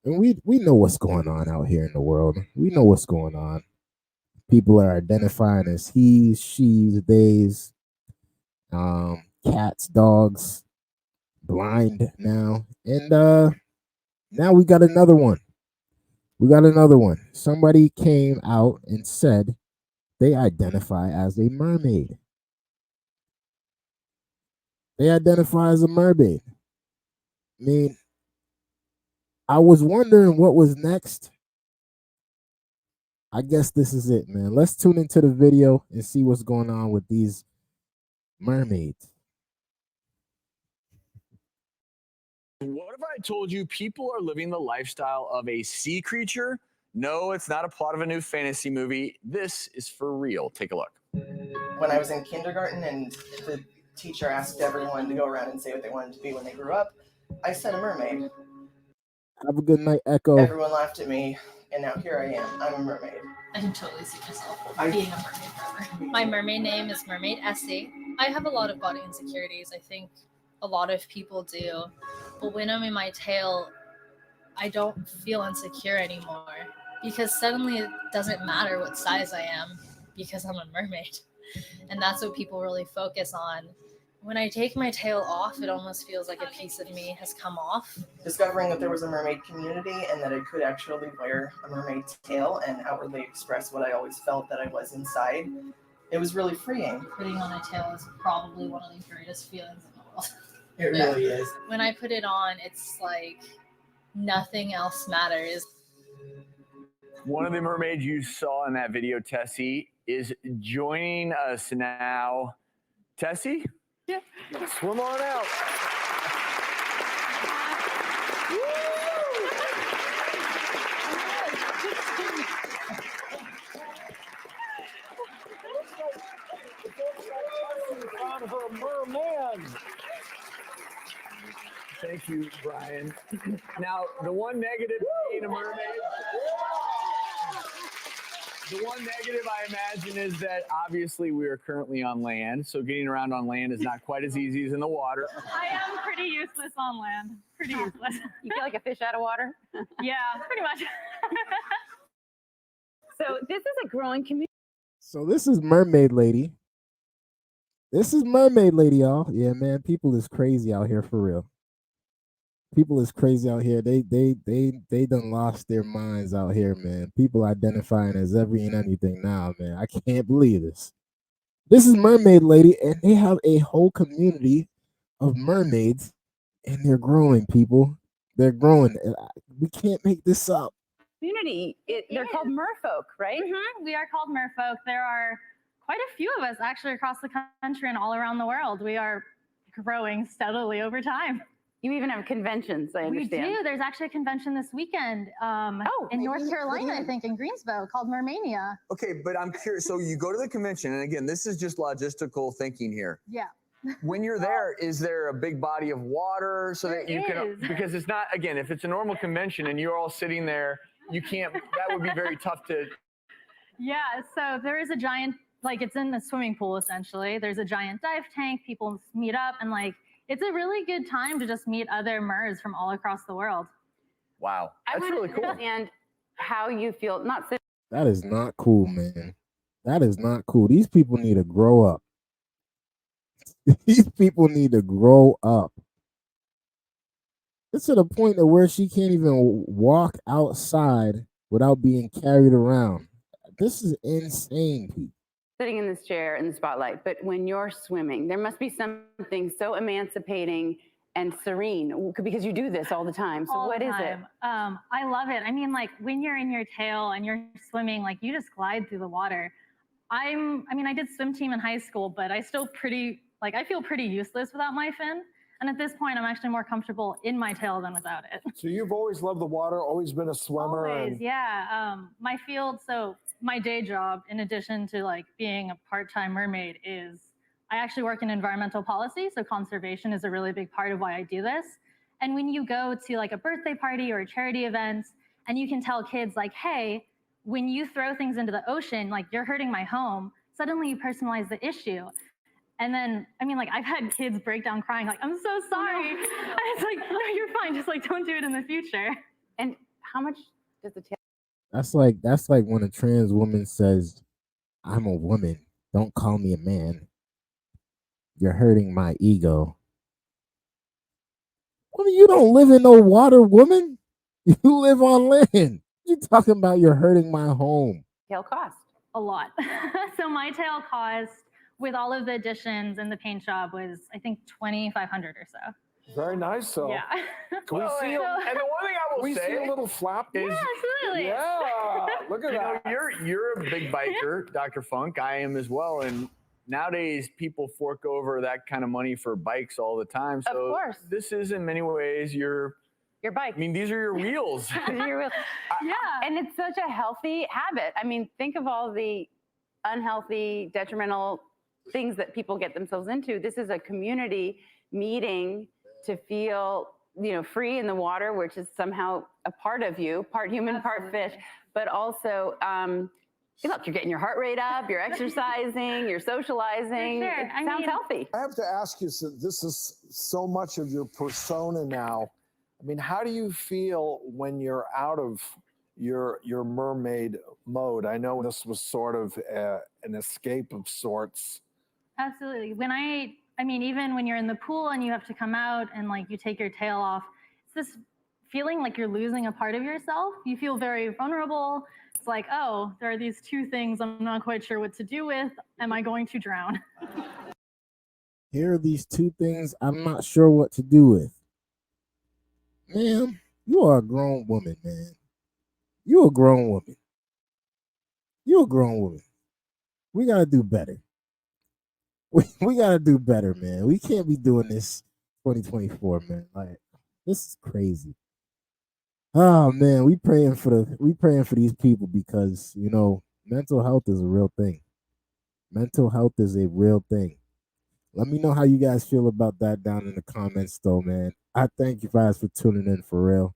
And we know what's going on out here in the world. We know what's going on. People are identifying as he's, she's, theys, cats, dogs, blind now. And now we got another one. We got another one. Somebody came out and said they identify as a mermaid. They identify as a mermaid. I mean, I was wondering what was next. I guess this is it, man. Let's tune into the video and see what's going on with these mermaids. What if I told you people are living the lifestyle of a sea creature? No, it's not a plot of a new fantasy movie. This is for real. Take a look. When I was in kindergarten and the teacher asked everyone to go around and say what they wanted to be when they grew up, I said a mermaid. Have a good night, Echo. Everyone laughed at me, and now here I am. I'm a mermaid. I can totally see myself being a mermaid forever. My mermaid name is Mermaid Essie. I have a lot of body insecurities. I think a lot of people do. But when I'm in my tail, I don't feel insecure anymore because suddenly it doesn't matter what size I am because I'm a mermaid. And that's what people really focus on. When I take my tail off, it almost feels like a piece of me has come off. Discovering that there was a mermaid community and that I could actually wear a mermaid's tail and outwardly express what I always felt that I was inside, it was really freeing. Putting on a tail is probably one of the greatest feelings in the world. It really is. When I put it on, it's like nothing else matters. One of the mermaids you saw in that video, Tessie, is joining us now. Tessie? Yeah. Swim on out. Thank you, Brian. Now, the one negative to being a mermaid. The one negative I imagine is that obviously we are currently on land, so getting around on land is not quite as easy as in the water. I am pretty useless on land. Pretty useless. You feel like a fish out of water? Yeah, pretty much. So this is a growing community. So this is Mermaid Lady. This is Mermaid Lady, y'all. Yeah, man, people is crazy out here for real. People is crazy out here. They done lost their minds out here, man. People identifying as every and anything now, man. I can't believe this. This is Mermaid Lady, and they have a whole community of mermaids, and they're growing, people. They're growing. We can't make this up. Community. They're called merfolk, right? Mm-hmm. We are called merfolk. There are quite a few of us actually across the country and all around the world. We are growing steadily over time. You even have conventions, I understand. We do. There's actually a convention this weekend in North Carolina, I think, in Greensboro, called Mermania. Okay, but I'm curious. So you go to the convention, and again, this is just logistical thinking here. Yeah. When you're there, is there a big body of water so that you can? Because it's not, again, if it's a normal convention and you're all sitting there, you can't. That would be very tough to. Yeah. So there is a giant, like it's in a swimming pool essentially. There's a giant dive tank. People meet up and like. It's a really good time to just meet other MERS from all across the world. Wow, that's really cool. And how you feel, not sitting. That is not cool, man. That is not cool. These people need to grow up. These people need to grow up. It's to the point of where she can't even walk outside without being carried around. This is insane, people. Sitting in this chair in the spotlight, but when you're swimming, there must be something so emancipating and serene because you do this all the time. So what is it? I love it. I mean, like when you're in your tail and you're swimming, like you just glide through the water. I did swim team in high school, but I feel pretty useless without my fin. And at this point, I'm actually more comfortable in my tail than without it. So you've always loved the water, always been a swimmer. Always, yeah. My field, so my day job, in addition to like being a part-time mermaid, is I actually work in environmental policy. So conservation is a really big part of why I do this. And when you go to like a birthday party or a charity event, and you can tell kids like, hey, when you throw things into the ocean, like you're hurting my home, suddenly you personalize the issue. And then, I mean, like I've had kids break down crying, like, I'm so sorry. And it's like, no, you're fine. Just like, don't do it in the future. And how much does the tail? That's like when a trans woman says, "I'm a woman. Don't call me a man. You're hurting my ego." Woman, you don't live in no water, woman. You live on land. You talking about you're hurting my home? Tail cost? A lot. So my tail cost with all of the additions and the paint job was, I think, $2,500 or so. Very nice. So Yeah. can we Well, see? and the one thing I will we say see a little flap. is, Yeah, absolutely. Yeah, look at you know, that. you're a big biker, Dr. Funk. I am as well, and nowadays people fork over that kind of money for bikes all the time. So Of course. this is in many ways your bike. I mean, these are your wheels. Yeah. And it's such a healthy habit. I mean, think of all the unhealthy, detrimental things that people get themselves into. This is a community meeting to feel, free in the water, which is somehow a part of you, part human, part fish, but also, look, you're getting your heart rate up, you're exercising, you're socializing. For sure. It sounds healthy. I have to ask you, so this is so much of your persona now. I mean, how do you feel when you're out of your mermaid mode? I know this was sort of an escape of sorts. Absolutely. I mean, even when you're in the pool and you have to come out and like you take your tail off, it's this feeling like you're losing a part of yourself. You feel very vulnerable. It's like, oh, there are these two things I'm not quite sure what to do with. Am I going to drown? Here are these two things I'm not sure what to do with. Ma'am, you are a grown woman, man. You a grown woman. You a grown woman. We gotta do better. We gotta do better, man. We can't be doing this 2024, man. Like, this is crazy. Oh man, we praying for these people because mental health is a real thing. Mental health is a real thing. Let me know how you guys feel about that down in the comments, though, man. I thank you guys for tuning in for real.